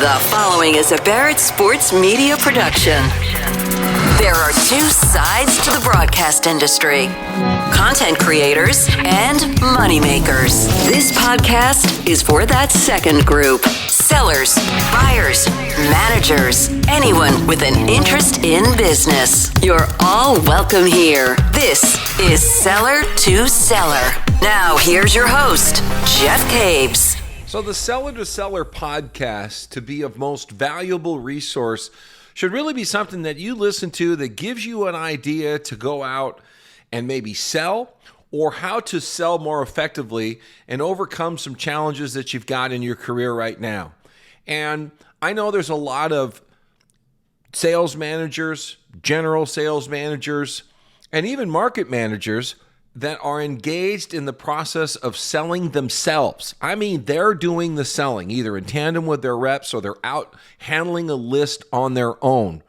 The following is a Barrett Sports Media production. There are two sides to the broadcast industry: content creators and moneymakers. This podcast is for that second group: sellers, buyers, managers, anyone with an interest in business. You're all welcome here. This is Seller to Seller. Now, here's your host, Jeff Caves. So the Seller to Seller podcast, to be of most valuable resource, should really be something that you listen to that gives you an idea to go out and maybe sell, or how to sell more effectively and overcome some challenges that you've got in your career right now. And I know there's a lot of sales managers, general sales managers, and even market managers that are engaged in the process of selling themselves. I mean, they're doing the selling, either in tandem with their reps or they're out handling a list on their own,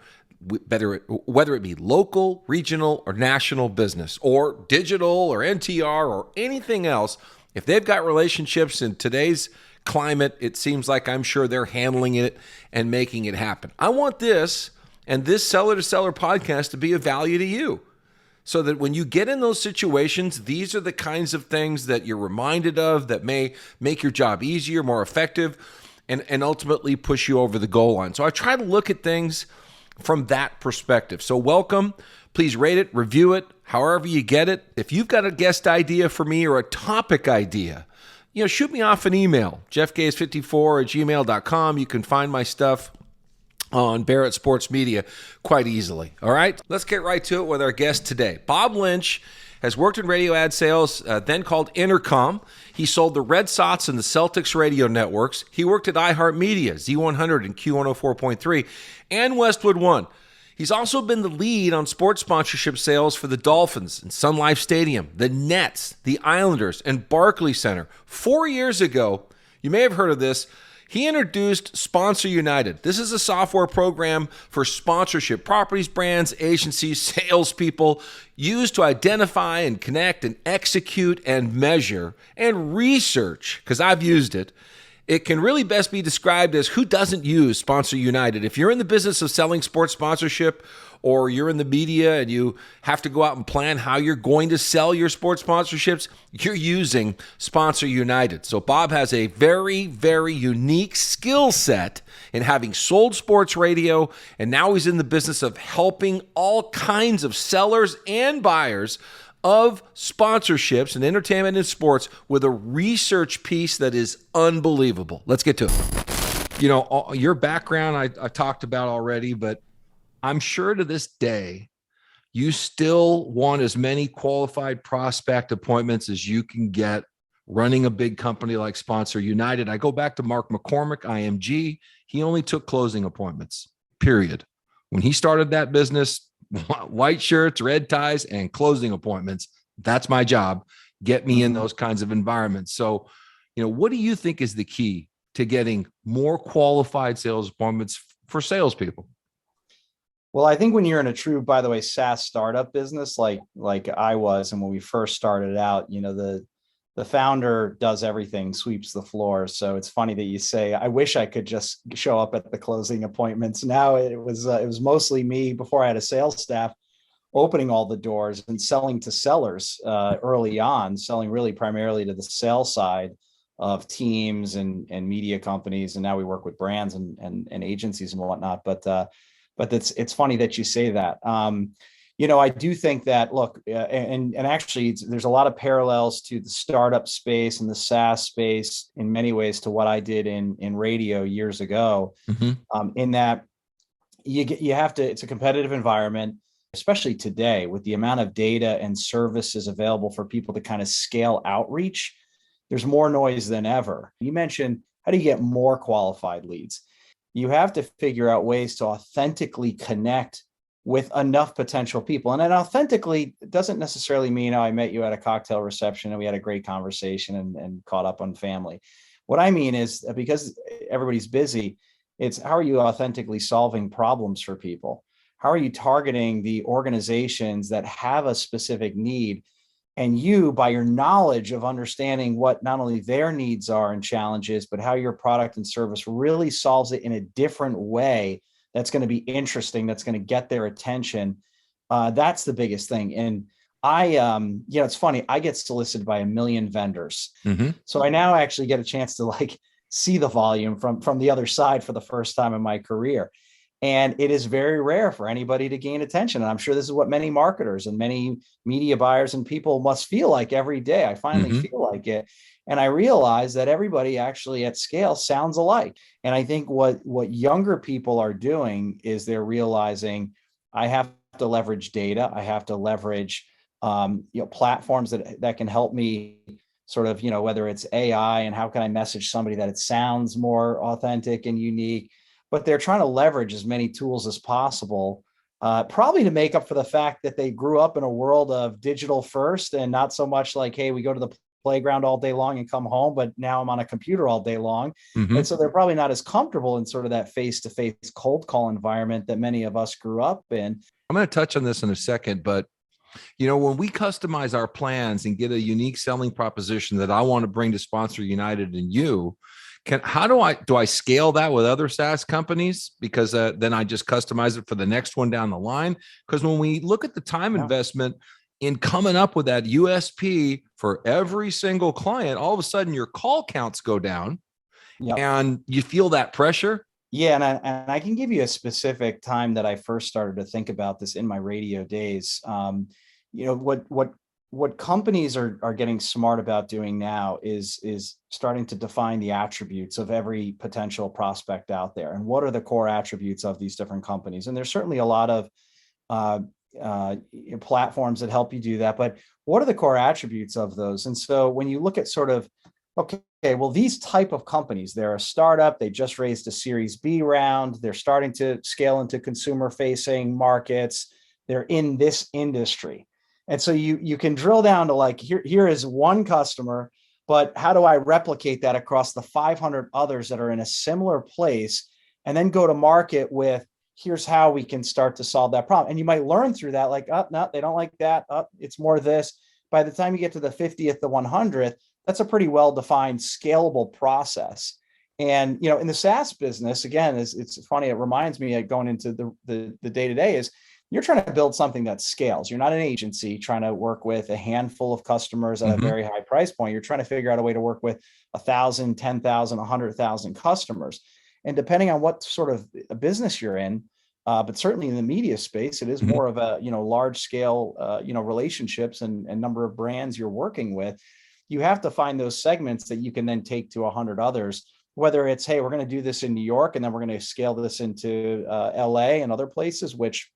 whether it be local, regional, or national business, or digital, or NTR, or anything else. If they've got relationships in today's climate, it seems like I'm sure they're handling it and making it happen. I want this and this Seller to Seller podcast to be of value to you, so that when you get in those situations, these are the kinds of things that you're reminded of that may make your job easier, more effective, and ultimately push you over the goal line. So I try to look at things from that perspective. So welcome. Please rate it, review it, however you get it. If you've got a guest idea for me or a topic idea, shoot me off an email, jeffgaze54@gmail.com. You can find my stuff on Barrett Sports Media quite easily. All right, let's get right to it with our guest today. Bob Lynch has worked in radio ad sales, then called Intercom. He sold the Red Sox and the Celtics radio networks. He worked at iHeartMedia, Z100 and Q104.3, and Westwood One. He's also been the lead on sports sponsorship sales for the Dolphins and Sun Life Stadium, the Nets, the Islanders, and Barclays Center. 4 years ago, you may have heard of this, he introduced Sponsor United. This is a software program for sponsorship properties, brands, agencies, salespeople, used to identify and connect and execute and measure and research, because I've used it. It can really best be described as who doesn't use Sponsor United. If you're in the business of selling sports sponsorship, or you're in the media and you have to go out and plan how you're going to sell your sports sponsorships, you're using Sponsor United. So Bob has a very, very unique skill set in having sold sports radio, and now he's in the business of helping all kinds of sellers and buyers of sponsorships and entertainment and sports with a research piece that is unbelievable. Let's get to it. Your background I talked about already, but I'm sure to this day, you still want as many qualified prospect appointments as you can get running a big company like Sponsor United. I go back to Mark McCormick, IMG. He only took closing appointments, period. When he started that business, white shirts, red ties, and closing appointments. That's my job. Get me in those kinds of environments. So, what do you think is the key to getting more qualified sales appointments for salespeople? Well, I think when you're in a true, by the way, SaaS startup business, like I was, and when we first started out, the founder does everything, sweeps the floor. So it's funny that you say, I wish I could just show up at the closing appointments. Now it was mostly me, before I had a sales staff, opening all the doors and selling to sellers early on, selling really primarily to the sales side of teams and media companies. And now we work with brands and agencies and whatnot. But it's funny that you say that. I do think that, look, and actually there's a lot of parallels to the startup space and the SaaS space in many ways to what I did in radio years ago, in that you have to, it's a competitive environment, especially today with the amount of data and services available for people to kind of scale outreach. There's more noise than ever. You mentioned, how do you get more qualified leads? You have to figure out ways to authentically connect with enough potential people. And then authentically doesn't necessarily mean, I met you at a cocktail reception and we had a great conversation and caught up on family. What I mean is, because everybody's busy, it's how are you authentically solving problems for people? How are you targeting the organizations that have a specific need And you, by your knowledge of understanding what not only their needs are and challenges, but how your product and service really solves it in a different way that's going to be interesting, that's going to get their attention. That's the biggest thing. And it's funny, I get solicited by a million vendors. Mm-hmm. So I now actually get a chance to like see the volume from the other side for the first time in my career. And it is very rare for anybody to gain attention. And I'm sure this is what many marketers and many media buyers and people must feel like every day. I finally feel like it. And I realize that everybody actually at scale sounds alike. And I think what younger people are doing is they're realizing I have to leverage data. I have to leverage platforms that can help me sort of, whether it's AI and how can I message somebody that it sounds more authentic and unique. But they're trying to leverage as many tools as possible, probably to make up for the fact that they grew up in a world of digital first and not so much like, hey, we go to the playground all day long and come home, but now I'm on a computer all day long. Mm-hmm. And so they're probably not as comfortable in sort of that face-to-face cold call environment that many of us grew up in. I'm going to touch on this in a second, but when we customize our plans and get a unique selling proposition that I want to bring to Sponsor United and you, how do I scale that with other SaaS companies? Because then I just customize it for the next one down the line. Because when we look at the time investment in coming up with that USP for every single client, all of a sudden your call counts go down and you feel that pressure. Yeah. And I can give you a specific time that I first started to think about this in my radio days. What companies are getting smart about doing now is starting to define the attributes of every potential prospect out there. And what are the core attributes of these different companies? And there's certainly a lot of platforms that help you do that. But what are the core attributes of those? And so when you look at sort of, okay, well, these type of companies, they're a startup, they just raised a Series B round, they're starting to scale into consumer-facing markets, they're in this industry. And so you can drill down to like, here is one customer, but how do I replicate that across the 500 others that are in a similar place, and then go to market with, here's how we can start to solve that problem. And you might learn through that, like, oh, no, they don't like that. Oh, it's more this. By the time you get to the 50th, the 100th, that's a pretty well-defined, scalable process. And, in the SaaS business, again, it's funny, it reminds me of going into the day-to-day is, you're trying to build something that scales. You're not an agency trying to work with a handful of customers at a very high price point. You're trying to figure out a way to work with 1,000, 10,000, 100,000 customers. And depending on what sort of a business you're in, but certainly in the media space, it is more of a, large scale, relationships and number of brands you're working with. You have to find those segments that you can then take to 100 others, whether it's, hey, we're going to do this in New York, and then we're going to scale this into LA and other places, which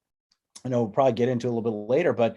we'll probably get into a little bit later, but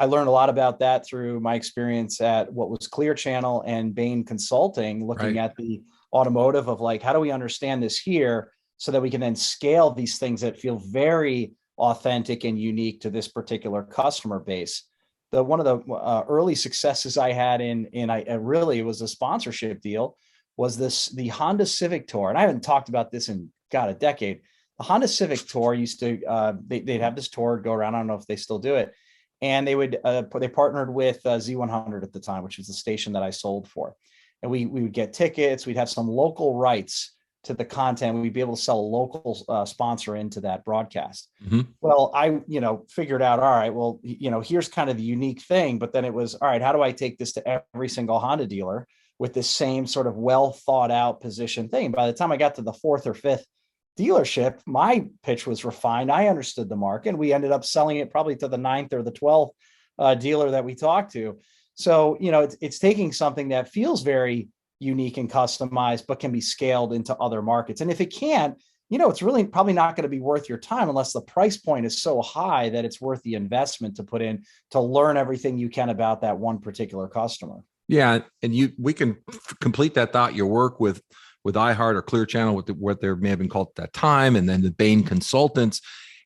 I learned a lot about that through my experience at what was Clear Channel and Bain Consulting, looking at the automotive of like, how do we understand this here so that we can then scale these things that feel very authentic and unique to this particular customer base. One of the early successes I had it was a sponsorship deal, was the Honda Civic Tour. And I haven't talked about this in, a decade. The Honda Civic Tour used to, they'd have this tour go around. I don't know if they still do it. And they partnered with Z100 at the time, which was the station that I sold for. And we would get tickets. We'd have some local rights to the content. We'd be able to sell a local sponsor into that broadcast. Well, I, figured out, all right, well, here's kind of the unique thing, but then it was, all right, how do I take this to every single Honda dealer with this same sort of well thought out position thing? By the time I got to the fourth or fifth dealership, my pitch was refined. I understood the market. We ended up selling it probably to the 9th or the 12th dealer that we talked to. So, it's taking something that feels very unique and customized, but can be scaled into other markets. And if it can't, it's really probably not going to be worth your time unless the price point is so high that it's worth the investment to put in to learn everything you can about that one particular customer. Yeah. And we can complete that thought, your work with iHeart or Clear Channel, what they may have been called at that time, and then the Bain Consultants.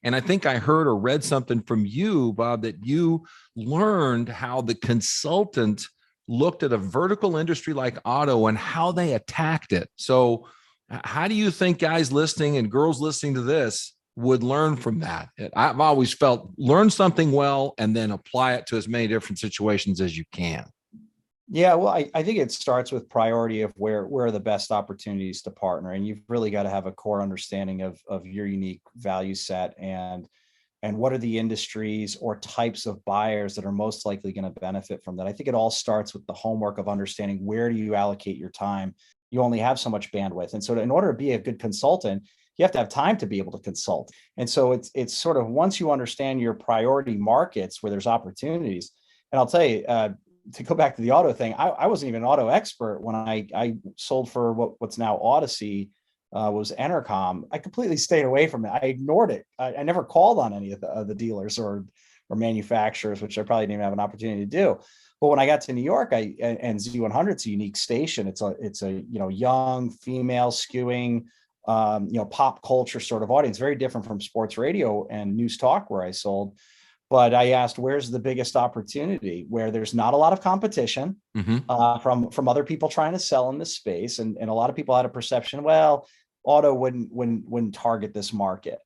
And I think I heard or read something from you, Bob, that you learned how the consultant looked at a vertical industry like auto and how they attacked it. So how do you think guys listening and girls listening to this would learn from that. I've always felt learn something well and then apply it to as many different situations as you can. Yeah, well, I think it starts with priority of where are the best opportunities to partner. And you've really got to have a core understanding of your unique value set and what are the industries or types of buyers that are most likely going to benefit from that. I think it all starts with the homework of understanding where do you allocate your time. You only have so much bandwidth. And so in order to be a good consultant, you have to have time to be able to consult. And so it's sort of once you understand your priority markets where there's opportunities, and I'll tell you, to go back to the auto thing, I wasn't even an auto expert when I sold for what's now Odyssey, was Intercom. I completely stayed away from it. I ignored it. I never called on any of the dealers or manufacturers, which I probably didn't even have an opportunity to do. But when I got to New York, and Z100's a unique station. It's a young female skewing, pop culture sort of audience, very different from sports radio and news talk where I sold. But I asked, where's the biggest opportunity where there's not a lot of competition from other people trying to sell in this space? And a lot of people had a perception, well, auto wouldn't target this market.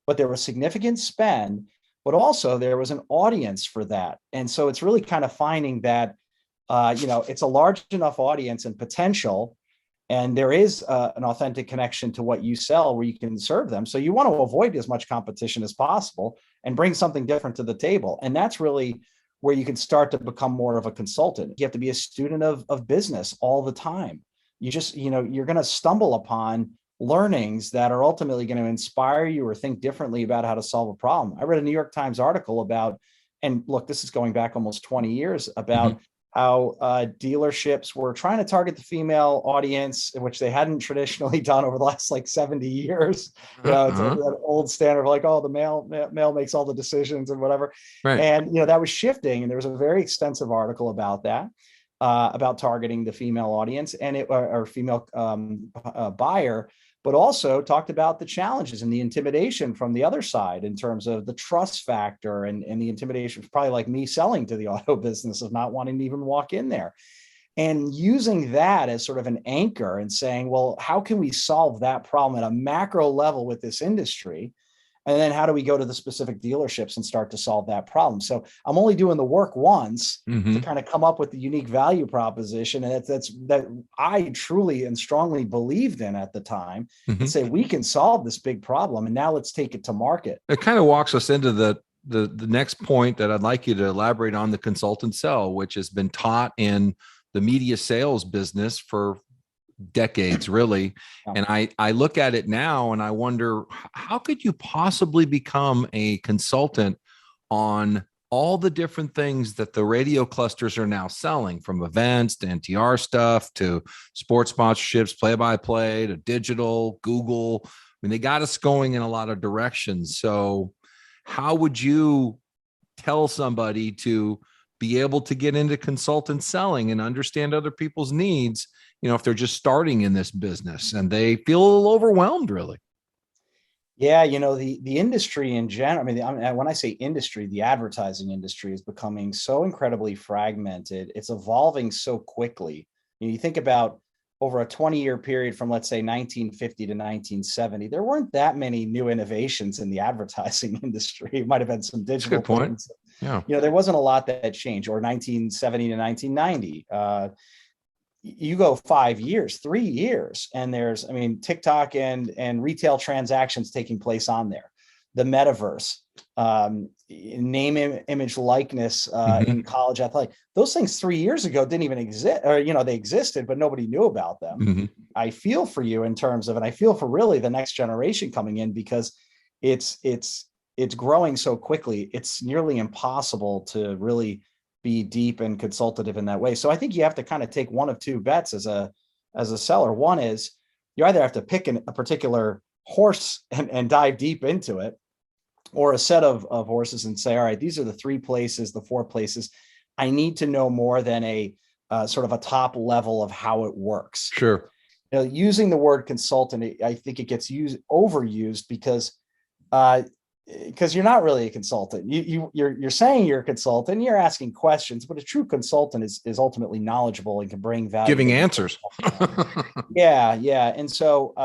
But there was significant spend, but also there was an audience for that. And so it's really kind of finding that, it's a large enough audience and potential, and there is an authentic connection to what you sell where you can serve them. So you want to avoid as much competition as possible and bring something different to the table. And that's really where you can start to become more of a consultant. You have to be a student of business all the time. You just, you're going to stumble upon learnings that are ultimately going to inspire you or think differently about how to solve a problem. I read a New York Times article about, and look, this is going back almost 20 years, about how dealerships were trying to target the female audience, which they hadn't traditionally done over the last 70 years. It's that old standard of the male makes all the decisions and whatever. Right. And, that was shifting. And there was a very extensive article about that, about targeting the female audience or female buyer, but also talked about the challenges and the intimidation from the other side in terms of the trust factor and the intimidation, probably like me selling to the auto business of not wanting to even walk in there. And using that as sort of an anchor and saying, well, how can we solve that problem at a macro level with this industry? And then how do we go to the specific dealerships and start to solve that problem? So I'm only doing the work once to kind of come up with the unique value proposition. And that I truly and strongly believed in at the time, and say, we can solve this big problem. And now let's take it to market. It kind of walks us into the next point that I'd like you to elaborate on, the consultant sell, which has been taught in the media sales business for decades, really. And I look at it now and I wonder, how could you possibly become a consultant on all the different things that the radio clusters are now selling, from events to NTR stuff to sports sponsorships, play-by-play to digital, Google? I mean, they got us going in a lot of directions. So how would you tell somebody to be able to get into consultant selling and understand other people's needs, if they're just starting in this business and they feel a little overwhelmed, really? Yeah, the industry in general, when I say industry, the advertising industry is becoming so incredibly fragmented. It's evolving so quickly. You think about over a 20-year period from, let's say, 1950 to 1970, there weren't that many new innovations in the advertising industry. It might have been some digital things. Yeah. There wasn't a lot that changed. Or 1970 to 1990. You go 5 years, 3 years, and there's, TikTok and retail transactions taking place on there. The metaverse, name, image, likeness in college athletics. Those things 3 years ago didn't even exist, or, they existed, but nobody knew about them. I feel for you in terms of, and I feel for really the next generation coming in, because it's growing so quickly. It's nearly impossible to really be deep and consultative in that way. So I think you have to kind of take one of two bets as a seller. One is you either have to pick a particular horse and dive deep into it, or a set of horses and say, all right, these are the 3 places, the 4 places. I need to know more than a sort of a top level of how it works. Sure. Using the word consultant, I think it gets overused because you're not really a consultant. You're saying you're a consultant, you're asking questions, but a true consultant is ultimately knowledgeable and can bring value. Giving answers. Yeah. And so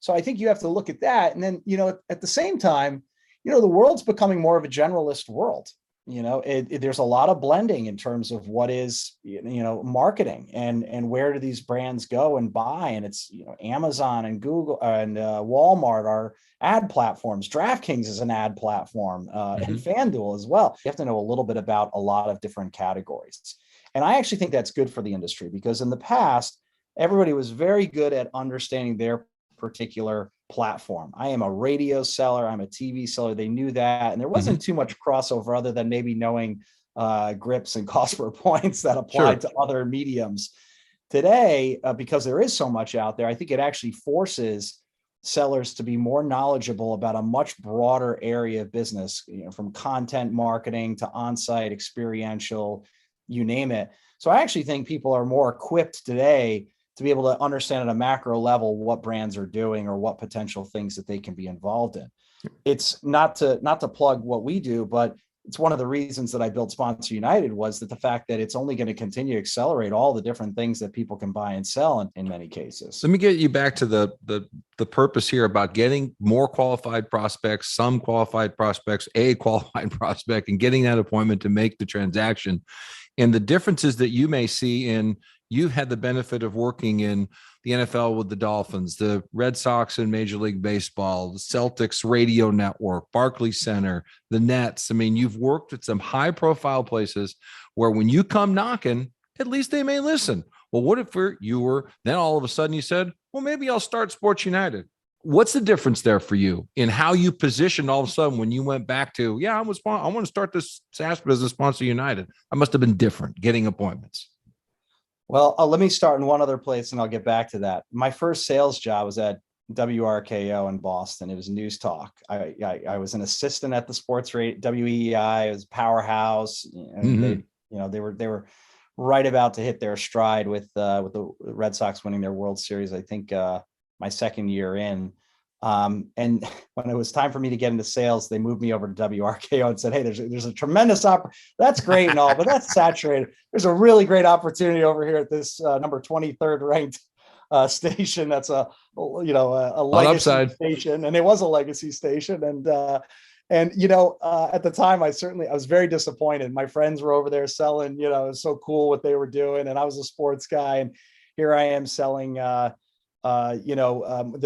So I think you have to look at that. And then, at the same time, the world's becoming more of a generalist world. There's a lot of blending in terms of what is, marketing and where do these brands go and buy. And it's, Amazon and Google and Walmart are ad platforms. DraftKings is an ad platform, and FanDuel as well. You have to know a little bit about a lot of different categories. And I actually think that's good for the industry, because in the past, everybody was very good at understanding their particular platform. I am a radio seller. I'm a TV seller. They knew that. And there wasn't too much crossover other than maybe knowing grips and cost per points that applied to other mediums. Today, because there is so much out there, I think it actually forces sellers to be more knowledgeable about a much broader area of business, from content marketing to on-site experiential, you name it. So I actually think people are more equipped today to be able to understand at a macro level what brands are doing or what potential things that they can be involved in. It's not to plug what we do, but it's one of the reasons that I built Sponsor United, was that the fact that it's only going to continue to accelerate all the different things that people can buy and sell in many cases. Let me get you back to the purpose here about getting more qualified prospects, some qualified prospects, a qualified prospect, and getting that appointment to make the transaction. And the differences that you may see in, you've had the benefit of working in the NFL with the Dolphins, the Red Sox in Major League Baseball, the Celtics radio network, Barclays Center, the Nets. I mean, you've worked at some high profile places where when you come knocking, at least they may listen. Well, what if you were, then all of a sudden you said, well, maybe I'll start Sports United. What's the difference there for you in how you positioned all of a sudden when you went back to, I want to start this SaaS business, Sponsor United? I must have been different getting appointments. Well, let me start in one other place and I'll get back to that. My first sales job was at WRKO in Boston. It was News Talk. I was an assistant at the sports rate, WEEI. It was Powerhouse. And they were right about to hit their stride with the Red Sox winning their World Series, I think my second year in. And when it was time for me to get into sales, they moved me over to WRKO and said, hey, there's a tremendous that's great and all, but that's saturated. There's a really great opportunity over here at this number 23rd ranked station. That's a legacy station. And it was a legacy station. And at the time, I was very disappointed. My friends were over there selling, it was so cool what they were doing. And I was a sports guy. And here I am selling, the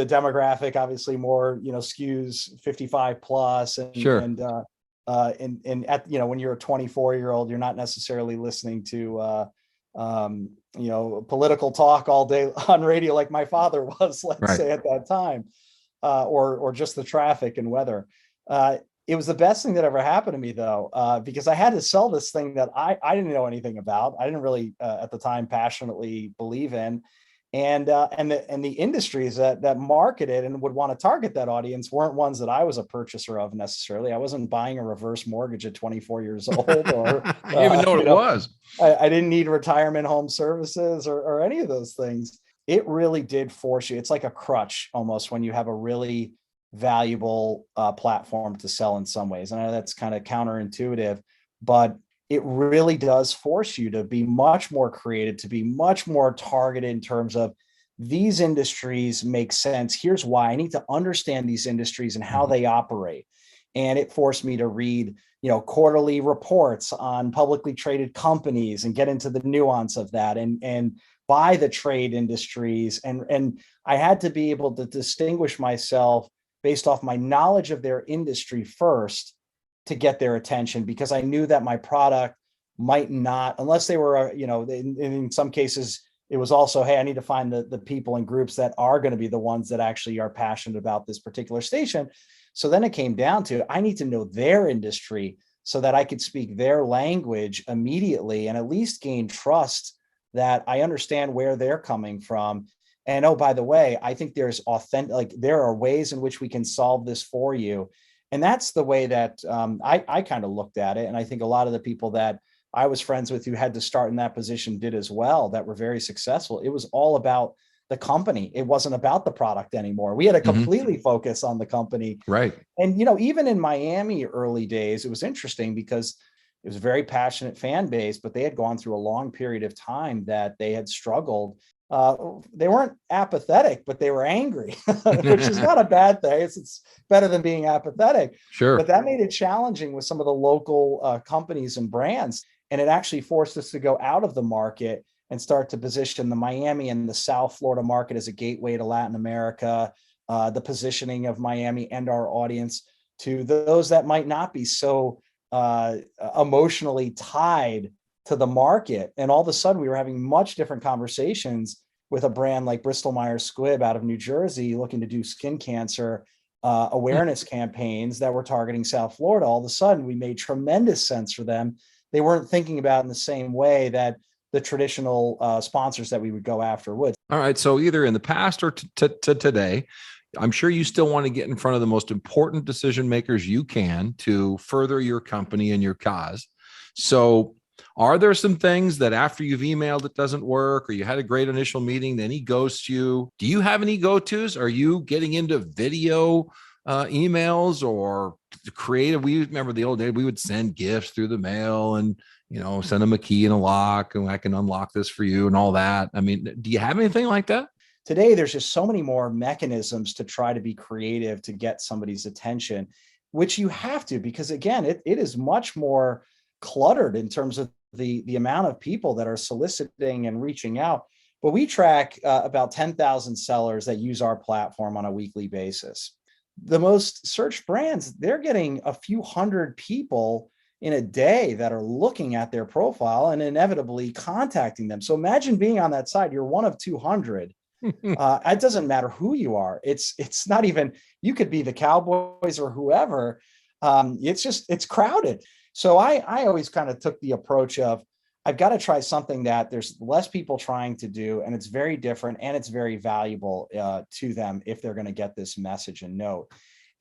demographic obviously more, skews 55 plus. And, and when you're a 24-year-old, you're not necessarily listening to, political talk all day on radio like my father was, let's say at that time, or just the traffic and weather. It was the best thing that ever happened to me, though, because I had to sell this thing that I didn't know anything about. I didn't really at the time passionately believe in. And the industries that marketed and would want to target that audience weren't ones that I was a purchaser of necessarily. I wasn't buying a reverse mortgage at 24 years old, or I didn't even know what it was. I didn't need retirement home services or any of those things. It really did force you. It's like a crutch almost when you have a really valuable platform to sell in some ways. And I know that's kind of counterintuitive, but it really does force you to be much more creative, to be much more targeted in terms of these industries make sense. Here's why. I need to understand these industries and how they operate. And it forced me to read, quarterly reports on publicly traded companies and get into the nuance of that and buy the trade industries. And I had to be able to distinguish myself based off my knowledge of their industry first, to get their attention, because I knew that my product might not, unless they were, in some cases, it was also, hey, I need to find the people and groups that are going to be the ones that actually are passionate about this particular station. So then it came down to, I need to know their industry so that I could speak their language immediately and at least gain trust that I understand where they're coming from. And oh, by the way, I think there's there are ways in which we can solve this for you. And that's the way that I kind of looked at it. And I think a lot of the people that I was friends with who had to start in that position did as well, that were very successful. It was all about the company. It wasn't about the product anymore. We had to completely focus on the company. Right. And, even in Miami early days, it was interesting because it was a very passionate fan base, but they had gone through a long period of time that they had struggled. They weren't apathetic, but they were angry, which is not a bad thing. It's better than being apathetic. Sure. But that made it challenging with some of the local companies and brands. And it actually forced us to go out of the market and start to position the Miami and the South Florida market as a gateway to Latin America, the positioning of Miami and our audience to those that might not be so emotionally tied to the market. And all of a sudden we were having much different conversations with a brand like Bristol Myers Squibb out of New Jersey looking to do skin cancer awareness campaigns that were targeting South Florida. All of a sudden we made tremendous sense for them. They weren't thinking about in the same way that the traditional sponsors that we would go after would. All right. So either in the past or to today, I'm sure you still want to get in front of the most important decision makers you can to further your company and your cause. So are there some things that after you've emailed it doesn't work, or you had a great initial meeting, then he ghosts you? Do you have any go-tos? Are you getting into video emails or creative? We remember the old days, we would send gifts through the mail and, send them a key and a lock, and I can unlock this for you and all that. I mean, do you have anything like that? Today, there's just so many more mechanisms to try to be creative to get somebody's attention, which you have to, because again, it is much more cluttered in terms of the amount of people that are soliciting and reaching out. But we track about 10,000 sellers that use our platform on a weekly basis. The most searched brands, they're getting a few hundred people in a day that are looking at their profile and inevitably contacting them. So imagine being on that side, you're one of 200. It doesn't matter who you are. It's not even, you could be the Cowboys or whoever. It's crowded. So I always kind of took the approach of, I've got to try something that there's less people trying to do, and it's very different and it's very valuable to them if they're going to get this message and note.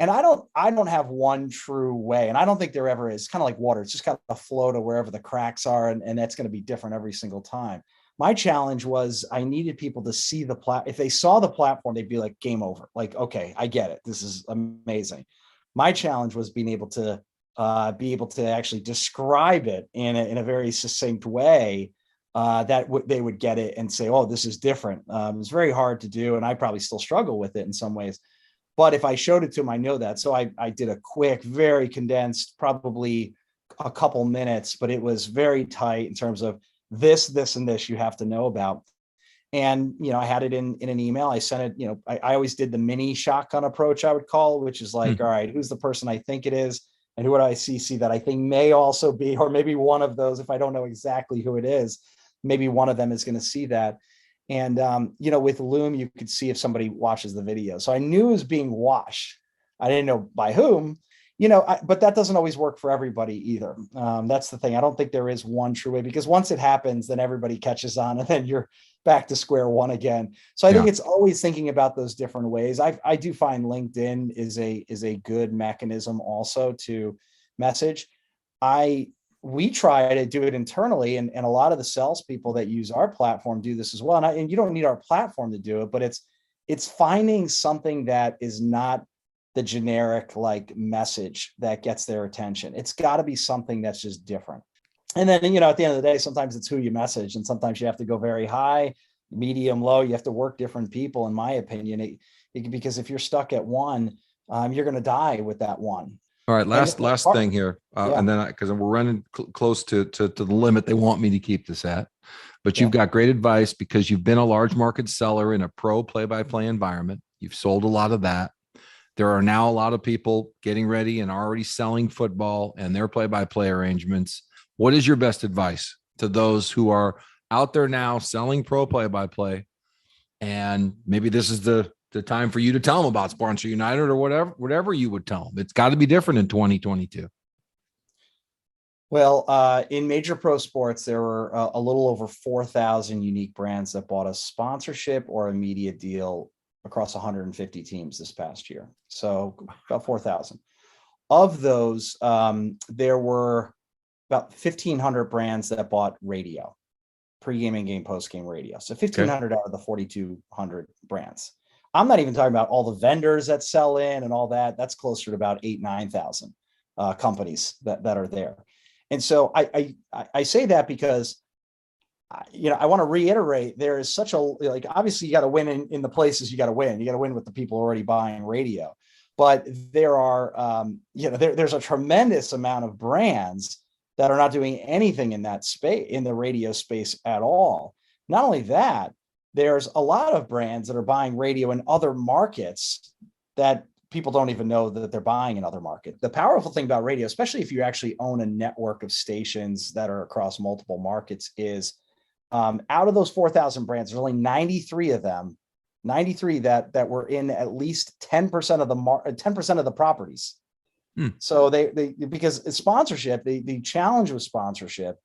And I don't have one true way, and I don't think there ever is. It's kind of like water. It's just got to flow to wherever the cracks are, and that's going to be different every single time. My challenge was I needed people to see the if they saw the platform, they'd be like, game over. Like, okay, I get it. This is amazing. My challenge was being able to actually describe it in a very succinct way that they would get it and say, oh, this is different. It's very hard to do, and I probably still struggle with it in some ways. But if I showed it to them, I know that. So I did a quick, very condensed, probably a couple minutes, but it was very tight in terms of this, and this you have to know about. And, I had it in an email. I sent it, I always did the mini shotgun approach, I would call, which is like, all right, who's the person I think it is? And who would I see that I think may also be, or maybe one of those, if I don't know exactly who it is, maybe one of them is going to see that. And, with Loom, you could see if somebody watches the video. So I knew it was being watched. I didn't know by whom, but that doesn't always work for everybody either. That's the thing. I don't think there is one true way, because once it happens, then everybody catches on and then you're back to square one again. So I think it's always thinking about those different ways. I do find LinkedIn is a good mechanism also to message. We try to do it internally, and a lot of the salespeople that use our platform do this as well. And you don't need our platform to do it, but it's finding something that is not the generic like message that gets their attention. It's got to be something that's just different. And then, at the end of the day, sometimes it's who you message, and sometimes you have to go very high, medium, low. You have to work different people, in my opinion, because if you're stuck at one, you're going to die with that one. All right, last thing here, and then because we're running close to the limit they want me to keep this at, but you've got great advice because you've been a large market seller in a pro play-by-play environment. You've sold a lot of that. There are now a lot of people getting ready and already selling football and their play-by-play arrangements. What is your best advice to those who are out there now selling pro play-by-play, and maybe this is the time for you to tell them about Sponsor United or whatever you would tell them? It's got to be different in 2022. Well, in major pro sports, there were a little over 4,000 unique brands that bought a sponsorship or a media deal across 150 teams this past year. So about 4,000. Of those, there were about 1,500 brands that bought radio, pre-game and game, post-game radio. So 1,500 out of the 4,200 brands. I'm not even talking about all the vendors that sell in and all that. That's closer to about 9,000 companies that are there. And so I say that because I want to reiterate, there is such a, like, obviously you got to win in the places you got to win. You got to win with the people already buying radio. But there are, there's a tremendous amount of brands that are not doing anything in that space, in the radio space at all. Not only that, there's a lot of brands that are buying radio in other markets that people don't even know that they're buying in other markets. The powerful thing about radio, especially if you actually own a network of stations that are across multiple markets, is out of those 4,000 brands, there's only 93 of them, 93 that were in at least 10% of the 10% of the properties. So they because sponsorship, the challenge with sponsorship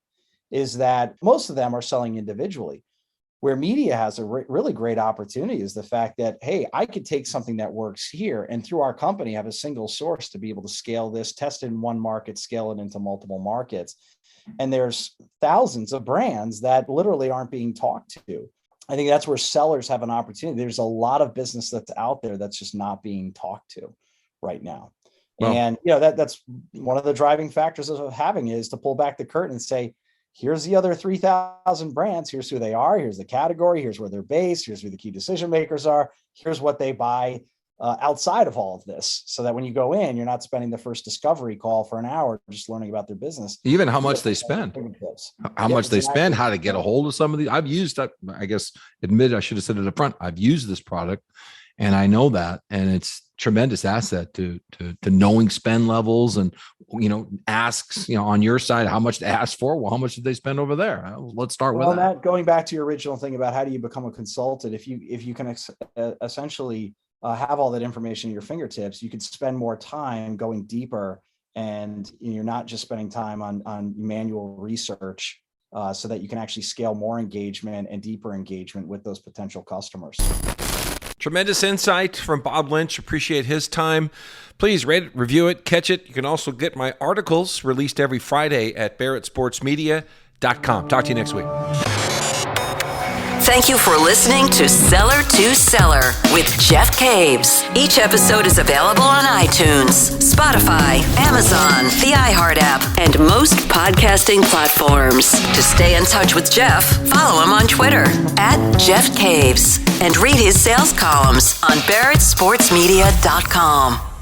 is that most of them are selling individually. Where media has a really great opportunity is the fact that, hey, I could take something that works here and through our company have a single source to be able to scale this, test it in one market, scale it into multiple markets. And there's thousands of brands that literally aren't being talked to. I think that's where sellers have an opportunity. There's a lot of business that's out there that's just not being talked to right now. Well, and that's one of the driving factors of having is to pull back the curtain and say, here's the other 3,000 brands. Here's who they are. Here's the category. Here's where they're based. Here's who the key decision makers are. Here's what they buy outside of all of this, so that when you go in, you're not spending the first discovery call for an hour just learning about their business. Even how much they spend, how much they spend, how to get a hold of some of these. I've used, I guess, I should have said it up front. I've used this product and I know that, and it's tremendous asset to knowing spend levels and, asks, on your side, how much to ask for. Well, how much did they spend over there? Let's start with that. Going back to your original thing about how do you become a consultant, if you can essentially have all that information at your fingertips, you could spend more time going deeper, and you're not just spending time on manual research, so that you can actually scale more engagement and deeper engagement with those potential customers. Tremendous insight from Bob Lynch. Appreciate his time. Please rate it, review it, catch it. You can also get my articles released every Friday at barrettsportsmedia.com. Talk to you next week. Thank you for listening to Seller to Seller with Jeff Caves. Each episode is available on iTunes, Spotify, Amazon, the iHeart app, and most podcasting platforms. To stay in touch with Jeff, follow him on Twitter @JeffCaves and read his sales columns on barrettsportsmedia.com.